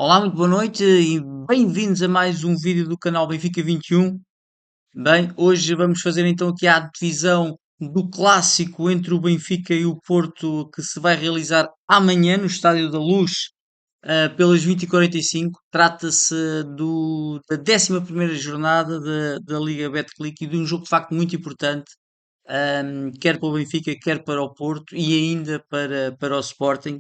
Olá, muito boa noite e bem-vindos a mais um vídeo do canal Benfica 21. Bem, hoje vamos fazer então aqui a divisão do clássico entre o Benfica e o Porto que se vai realizar amanhã no Estádio da Luz, pelas 20h45. Trata-se da 11ª jornada da Liga Betclic e de um jogo de facto muito importante, quer para o Benfica, quer para o Porto e ainda para o Sporting,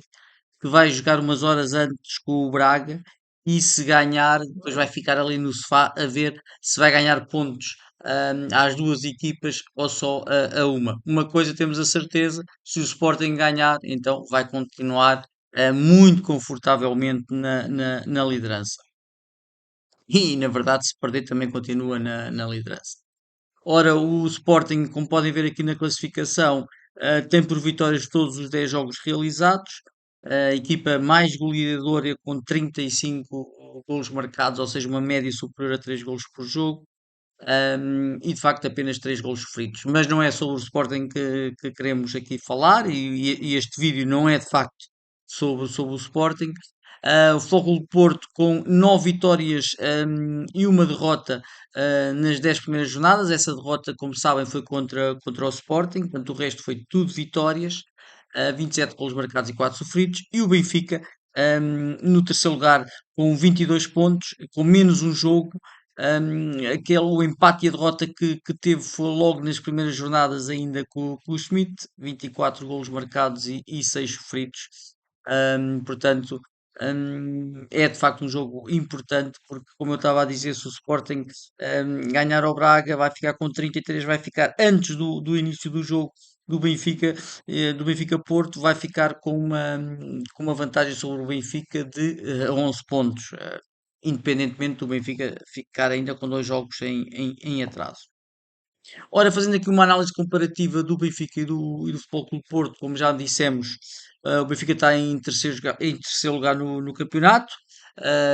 que vai jogar umas horas antes com o Braga e se ganhar, depois vai ficar ali no sofá a ver se vai ganhar pontos às duas equipas ou só a uma. Uma coisa temos a certeza, se o Sporting ganhar, então vai continuar muito confortavelmente na liderança. E, na verdade, se perder também continua na liderança. Ora, o Sporting, como podem ver aqui na classificação, tem por vitórias todos os 10 jogos realizados. A equipa mais goleadora com 35 golos marcados, ou seja, uma média superior a 3 golos por jogo. E de facto apenas 3 golos sofridos. Mas não é sobre o Sporting que queremos aqui falar, e este vídeo não é de facto sobre o Sporting. O Futebol Clube do Porto com 9 vitórias e uma derrota nas 10 primeiras jornadas. Essa derrota, como sabem, foi contra o Sporting, portanto o resto foi tudo vitórias. 27 golos marcados e 4 sofridos. E o Benfica no terceiro lugar com 22 pontos, com menos um jogo. O empate e a derrota que teve foi logo nas primeiras jornadas, ainda com o Schmidt, 24 golos marcados e 6 sofridos. Portanto, é de facto um jogo importante, porque, como eu estava a dizer, se o Sporting ganhar ao Braga, vai ficar com 33, vai ficar antes do início do jogo do Benfica Porto, vai ficar com uma vantagem sobre o Benfica de 11 pontos. Independentemente do Benfica ficar ainda com dois jogos em atraso. Ora, fazendo aqui uma análise comparativa do Benfica e do Futebol Clube do Porto, como já dissemos, o Benfica está em terceiro lugar no campeonato,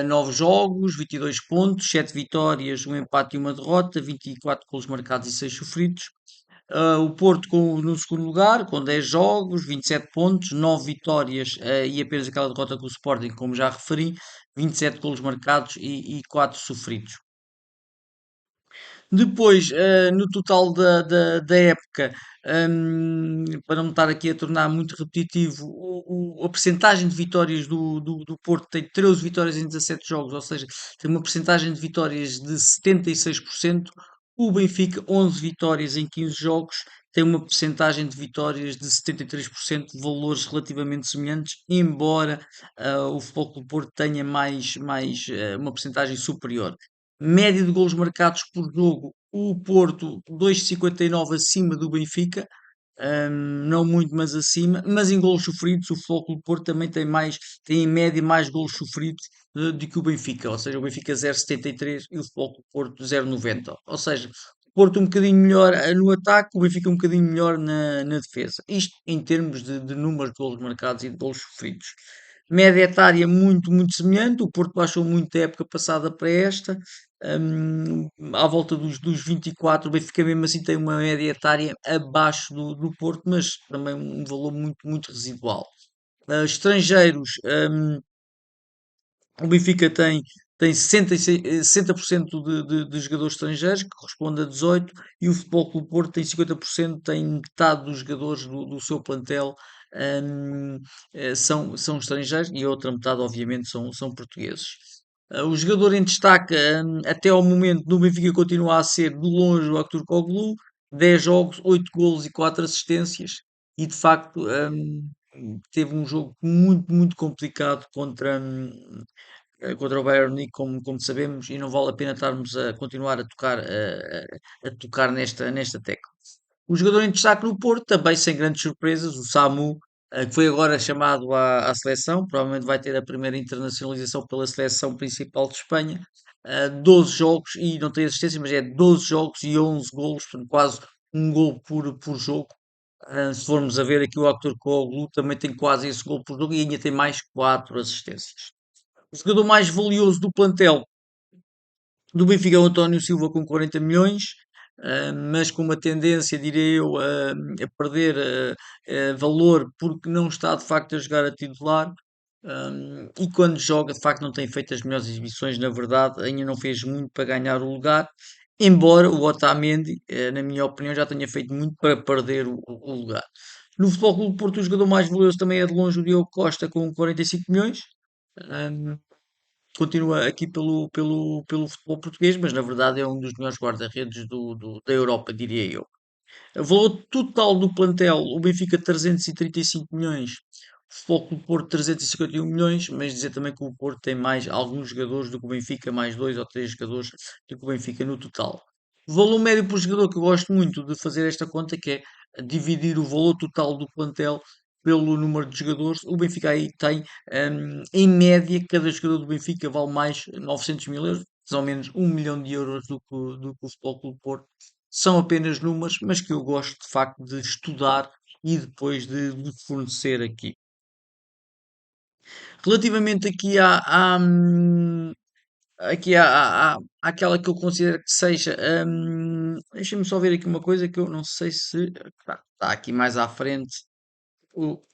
9 jogos, 22 pontos, 7 vitórias, um empate e uma derrota, 24 golos marcados e 6 sofridos. O Porto no segundo lugar, com 10 jogos, 27 pontos, 9 vitórias e apenas aquela derrota com o Sporting, como já referi, 27 golos marcados e 4 sofridos. Depois, no total da época, para não me estar aqui a tornar muito repetitivo, a percentagem de vitórias do Porto tem 13 vitórias em 17 jogos, ou seja, tem uma percentagem de vitórias de 76%. O Benfica, 11 vitórias em 15 jogos, tem uma percentagem de vitórias de 73%, valores relativamente semelhantes, embora o Futebol Clube do Porto tenha uma percentagem superior. Média de golos marcados por jogo, o Porto 2,59 acima do Benfica, não muito, mas acima. Mas em golos sofridos, o Futebol Clube do Porto também tem em média mais golos sofridos do que o Benfica, ou seja, o Benfica 0,73 e o Futebol Clube do Porto 0,90. Ou seja, o Porto um bocadinho melhor no ataque, o Benfica um bocadinho melhor na defesa. Isto em termos de números de golos marcados e de golos sofridos. Média etária muito, muito semelhante. O Porto baixou muito da época passada para esta, à volta dos 24. O Benfica mesmo assim tem uma média etária abaixo do Porto, mas também um valor muito, muito residual. Estrangeiros, o Benfica tem 66, 60% de jogadores estrangeiros, que corresponde a 18, e o Futebol Clube do Porto tem 50%, tem metade dos jogadores do seu plantel hum, são estrangeiros e a outra metade, obviamente, são portugueses. O jogador em destaque, até ao momento, no Benfica continua a ser de longe o Arthur Koglu, 10 jogos, 8 golos e 4 assistências, e de facto teve um jogo muito, muito complicado contra o Bayern Munique, como sabemos, e não vale a pena estarmos a continuar a tocar nesta tecla. O jogador em destaque no Porto, também sem grandes surpresas, o Samu, que foi agora chamado à seleção, provavelmente vai ter a primeira internacionalização pela seleção principal de Espanha. 12 jogos, e não tem assistência, mas é 12 jogos e 11 golos, portanto, quase um gol por jogo. Se formos a ver aqui, o Actor Koglu também tem quase esse gol por jogo e ainda tem mais 4 assistências. O jogador mais valioso do plantel do Benfica é o António Silva com 40 milhões, mas com uma tendência, direi eu, a perder valor porque não está de facto a jogar a titular. E quando joga, de facto, não tem feito as melhores exibições, na verdade, ainda não fez muito para ganhar o lugar, embora o Otamendi, na minha opinião, já tenha feito muito para perder o lugar. No Futebol Clube do Porto, o jogador mais valioso também é de longe o Diogo Costa, com 45 milhões. Hum, Continua aqui pelo futebol português, mas na verdade é um dos melhores guarda-redes da Europa, diria eu. O valor total do plantel, o Benfica 335 milhões, o Futebol Clube do Porto 351 milhões, mas dizer também que o Porto tem mais alguns jogadores do que o Benfica, mais dois ou três jogadores do que o Benfica no total. O valor médio por jogador, que eu gosto muito de fazer esta conta, que é dividir o valor total do plantel pelo número de jogadores, o Benfica aí tem, em média, cada jogador do Benfica vale mais 900 mil euros, mais ou menos 1 milhão de euros do que o Futebol Clube do Porto. São apenas números, mas que eu gosto de facto de estudar e depois de fornecer aqui. Relativamente àquela que eu considero que seja, deixa-me só ver aqui uma coisa que eu não sei se está aqui mais à frente.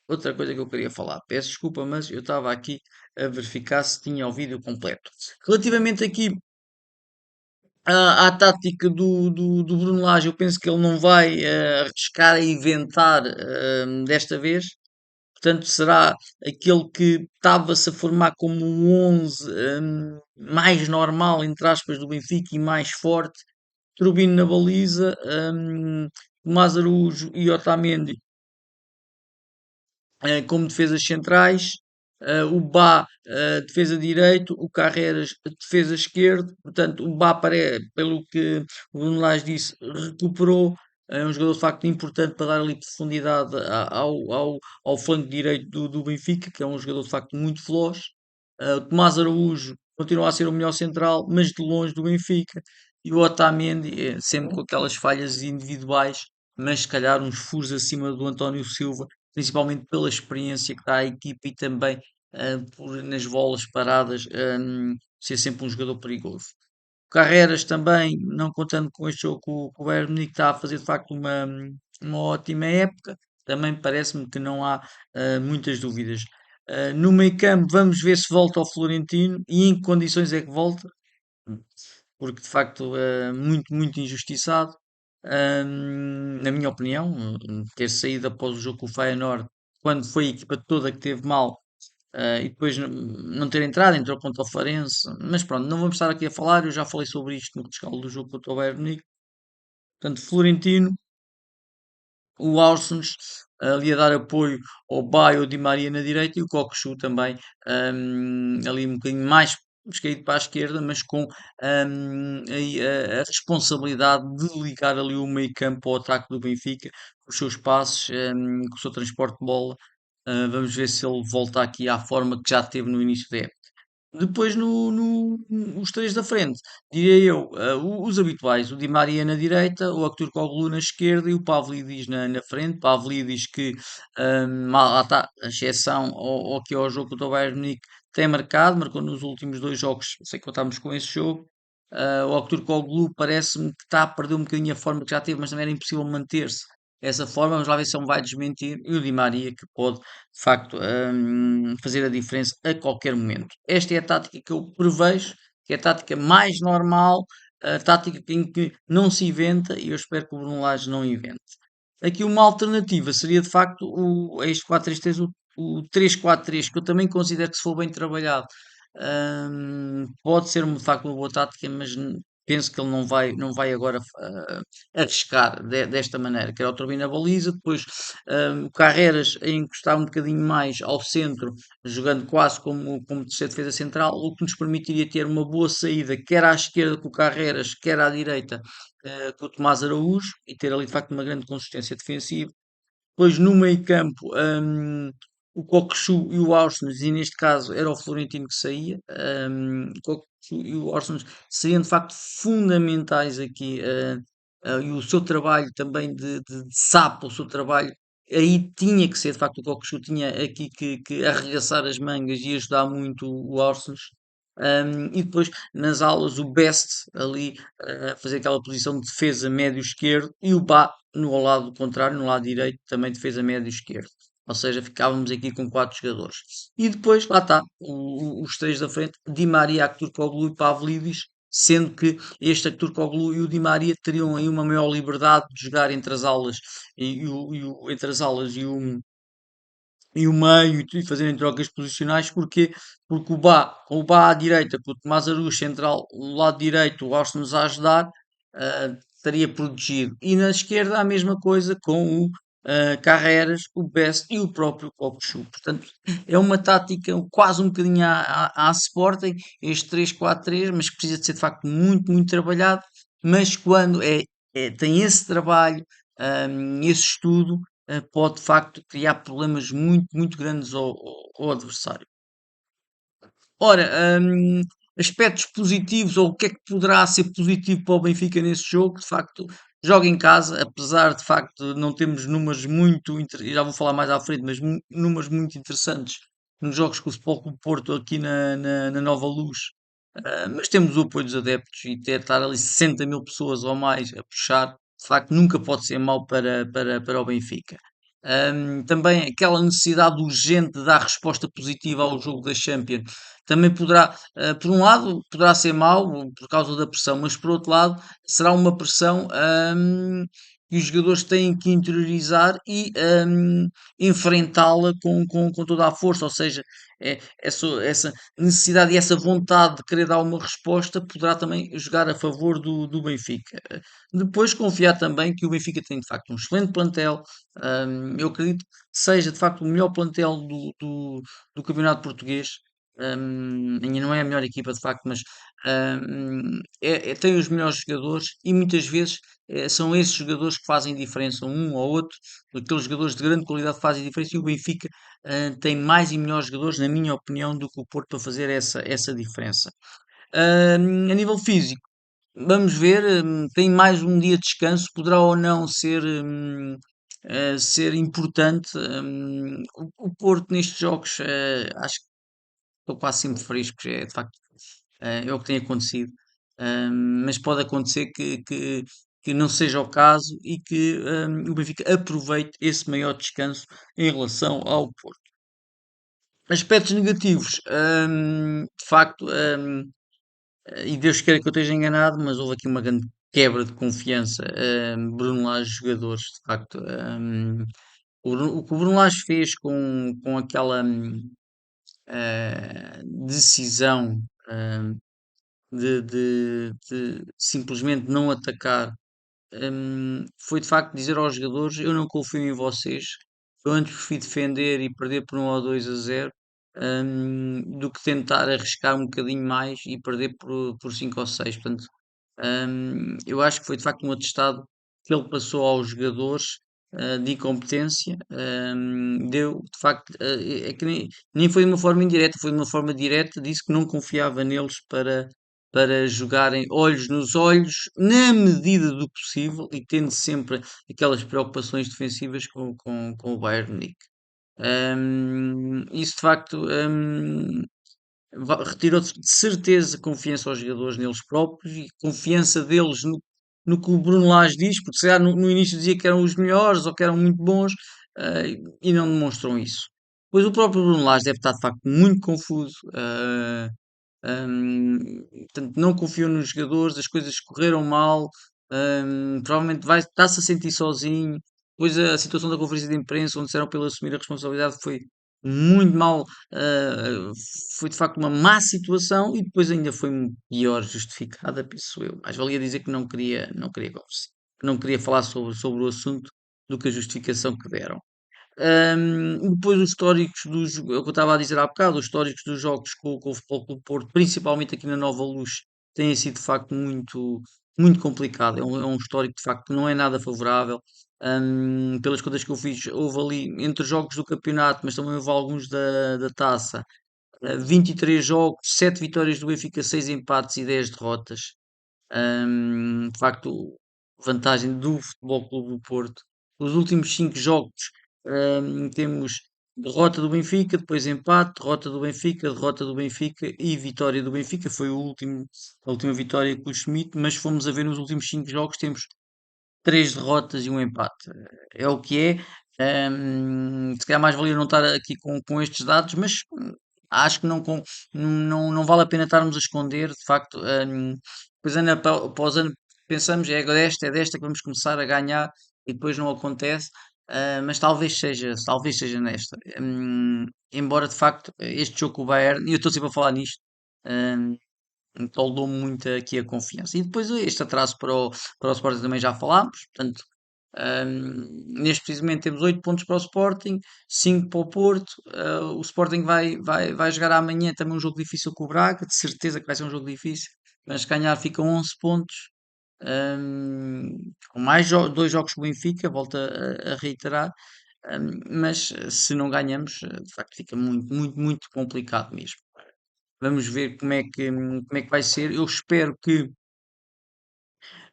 Outra coisa que eu queria falar, peço desculpa, mas eu estava aqui a verificar se tinha o vídeo completo. Relativamente aqui à tática do Bruno Lage, eu penso que ele não vai arriscar a inventar desta vez. Portanto, será aquele que estava-se a formar como um 11 mais normal, entre aspas, do Benfica e mais forte. Trubino na baliza, Tomás Araújo e Otamendi como defesas centrais, o Bá defesa direito, o Carreras defesa esquerdo, portanto o Bá, pelo que o Bruno Lage disse, recuperou, é um jogador de facto importante para dar ali profundidade ao flanco direito do Benfica, que é um jogador de facto muito veloz. O Tomás Araújo continua a ser o melhor central, mas de longe do Benfica. E o Otamendi, sempre com aquelas falhas individuais, mas se calhar uns furos acima do António Silva, principalmente pela experiência que dá à equipa e também nas bolas paradas, ser sempre um jogador perigoso. Carreras também, não contando com este jogo que o Bayern Munique está a fazer de facto uma ótima época, também parece-me que não há muitas dúvidas. No meio campo, vamos ver se volta ao Florentino e em que condições é que volta, porque de facto é muito injustiçado, na minha opinião, ter saído após o jogo com o Feyenoord, quando foi a equipa toda que teve mal, e depois não ter entrado, entrou contra o Farense, mas pronto, não vamos estar aqui a falar, eu já falei sobre isto no rescaldo do jogo contra o Bayern Munique. Portanto, Florentino, o Aursens ali a dar apoio ao Baio Di Maria na direita e o Cockchu também ali um bocadinho mais descaído para a esquerda, mas com aí a responsabilidade de ligar ali o meio campo ao ataque do Benfica, com os seus passos, com o seu transporte de bola. Vamos ver se ele volta aqui à forma que já teve no início da época. Depois, os três da frente, diria eu, os habituais, o Di Maria na direita, o Aktürkoğlu na esquerda e o Pavlidis na frente. Pavlidis que, lá está, a exceção aqui ao jogo contra o Bayern Munique, tem marcado, marcou nos últimos dois jogos, sei que contámos com esse jogo. O Aktürkoğlu parece-me que está a perder um bocadinho a forma que já teve, mas também era impossível manter-se dessa forma. Vamos lá ver se ele vai desmentir. E o Di Maria, que pode de facto fazer a diferença a qualquer momento. Esta é a tática que eu prevejo, que é a tática mais normal, a tática em que não se inventa e eu espero que o Bruno Lage não invente. Aqui uma alternativa seria de facto a este 4-3-3, o 3-4-3, que eu também considero que se for bem trabalhado, pode ser de facto uma boa tática, mas penso que ele não vai agora arriscar desta maneira. Quer o Turbin na baliza, depois o Carreras a encostar um bocadinho mais ao centro, jogando quase como terceira defesa central, o que nos permitiria ter uma boa saída, quer à esquerda com o Carreras, quer à direita com o Tomás Araújo, e ter ali de facto uma grande consistência defensiva. Depois no meio campo, o Cockchu e o Aursnes, e neste caso era o Florentino que saía. O Cockchu e o Aursnes seriam de facto fundamentais aqui. E o seu trabalho também de sapo, o seu trabalho, aí tinha que ser de facto o Cockchu, tinha aqui que arregaçar as mangas e ajudar muito o Aursnes. E depois nas aulas o Best ali a fazer aquela posição de defesa médio esquerdo e o Bá no ao lado contrário, no lado direito, também defesa médio esquerdo. Ou seja, ficávamos aqui com 4 jogadores. E depois, lá está, os três da frente, Di Maria, Aktürkoğlu e Pavlidis, sendo que este Aktürkoğlu e o Di Maria teriam aí uma maior liberdade de jogar entre as alas entre as alas e o meio e fazerem trocas posicionais, porque com o Bá à direita, com o Tomás Araújo central, o lado direito, o Austin nos a ajudar, estaria protegido. E na esquerda a mesma coisa com o Carreras, o Best e o próprio Cockchu. Portanto, é uma tática quase um bocadinho à Sporting, este 3-4-3, mas que precisa de ser de facto muito, muito trabalhado. Mas quando tem esse trabalho, esse estudo, pode de facto criar problemas muito, muito grandes ao adversário. Ora, aspectos positivos, ou o que é que poderá ser positivo para o Benfica nesse jogo? De facto, joga em casa, apesar de facto não termos números muito, já vou falar mais à frente, mas números muito interessantes nos jogos com o Futebol Clube do Porto aqui na Nova Luz. Mas temos o apoio dos adeptos e ter estar ali 60 mil pessoas ou mais a puxar, de facto, nunca pode ser mau para o Benfica. Também aquela necessidade urgente de dar resposta positiva ao jogo da Champions também poderá, por um lado, poderá ser mau por causa da pressão, mas por outro lado, será uma pressão que os jogadores têm que interiorizar e enfrentá-la com toda a força, ou seja, essa necessidade e essa vontade de querer dar uma resposta poderá também jogar a favor do Benfica. Depois confiar também que o Benfica tem de facto um excelente plantel. Eu acredito que seja de facto o melhor plantel do Campeonato Português. Ainda não é a melhor equipa de facto, mas tem os melhores jogadores e muitas vezes são esses jogadores que fazem diferença, um ou outro, aqueles jogadores de grande qualidade que fazem diferença e o Benfica tem mais e melhores jogadores, na minha opinião, do que o Porto para fazer essa diferença. A nível físico, vamos ver, tem mais um dia de descanso, poderá ou não ser importante. O Porto nestes jogos, acho que estou quase sempre fresco, é de facto, é o que tem acontecido. Mas pode acontecer que não seja o caso e que o Benfica aproveite esse maior descanso em relação ao Porto. Aspectos negativos, de facto, e Deus queira que eu esteja enganado, mas houve aqui uma grande quebra de confiança. Bruno Lage, jogadores, de facto. O que o Bruno Lage fez com aquela decisão de simplesmente não atacar foi de facto dizer aos jogadores: eu não confio em vocês, eu antes prefiro defender e perder por 1 ou 2 a 0 do que tentar arriscar um bocadinho mais e perder por 5 ou 6. Portanto, eu acho que foi de facto um atestado que ele passou aos jogadores de incompetência. Deu de facto, é que nem foi de uma forma indireta, foi de uma forma direta, disse que não confiava neles para jogarem olhos nos olhos, na medida do possível e tendo sempre aquelas preocupações defensivas com o Bayern Munique. Isso de facto retirou de certeza confiança aos jogadores neles próprios e confiança deles no que o Bruno Lage diz, porque se calhar no início dizia que eram os melhores ou que eram muito bons, e não demonstram isso. Pois o próprio Bruno Lage deve estar de facto muito confuso. Hum, Portanto, não confio nos jogadores, as coisas correram mal, provavelmente está-se a sentir sozinho. Depois a situação da conferência de imprensa, onde disseram para ele assumir a responsabilidade, foi muito mal, foi de facto uma má situação e depois ainda foi pior justificada, penso eu. Mas valia dizer que não queria conversar, que não queria falar sobre o assunto do que a justificação que deram. Depois os históricos é o que eu estava a dizer há bocado, os históricos dos jogos com o Futebol Clube do Porto, principalmente aqui na Nova Luz, têm sido de facto muito, muito complicado. É um histórico de facto que não é nada favorável. Pelas contas que eu fiz, houve ali entre jogos do campeonato, mas também houve alguns da taça, 23 jogos, 7 vitórias do Benfica, 6 empates e 10 derrotas. De facto, vantagem do Futebol Clube do Porto. Os últimos 5 jogos, temos derrota do Benfica, depois empate, derrota do Benfica e vitória do Benfica. Foi a última vitória com o Schmidt, mas fomos a ver nos últimos 5 jogos, temos 3 derrotas e um empate. É o que é. Se calhar mais valia não estar aqui com estes dados, mas acho que não vale a pena estarmos a esconder. De facto, depois ano após ano pensamos é desta que vamos começar a ganhar e depois não acontece. Mas talvez seja nesta. Embora de facto este jogo com o Bayern, e eu estou sempre a falar nisto, hum, toldou-me muito aqui a confiança. E depois este atraso para o Sporting também já falámos, portanto, neste preciso momento temos 8 pontos para o Sporting, 5 para o Porto. O Sporting vai jogar amanhã também um jogo difícil com o Braga, de certeza que vai ser um jogo difícil, mas se ganhar ficam 11 pontos. Com mais dois jogos com o Benfica, volto a reiterar, mas se não ganhamos, de facto fica muito complicado mesmo. Vamos ver como é que vai ser. Eu espero que, de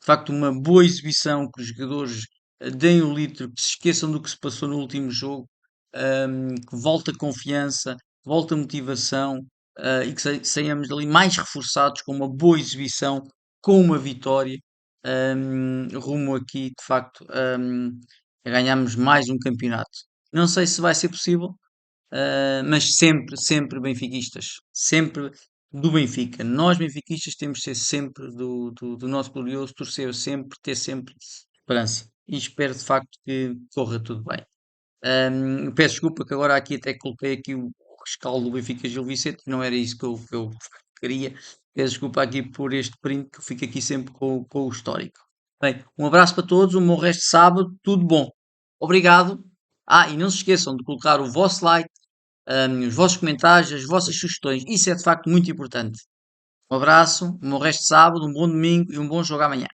facto, uma boa exibição, que os jogadores deem o litro, que se esqueçam do que se passou no último jogo, que volte a confiança, que volte a motivação, e que saiamos dali mais reforçados com uma boa exibição, com uma vitória, rumo aqui, de facto, a ganharmos mais um campeonato. Não sei se vai ser possível, mas sempre benfiquistas, sempre do Benfica. Nós benfiquistas temos de ser sempre do nosso glorioso, torcer sempre, ter sempre esperança. E espero de facto que corra tudo bem. Peço desculpa que agora aqui até coloquei aqui o rescaldo do Benfica Gil Vicente, não era isso que eu queria. Peço desculpa aqui por este print, que eu fico aqui sempre com o histórico. Bem, um abraço para todos, um bom resto de sábado, tudo bom. Obrigado. E não se esqueçam de colocar o vosso like, os vossos comentários, as vossas sugestões. Isso é de facto muito importante. Um abraço, um bom resto de sábado, um bom domingo e um bom jogo amanhã.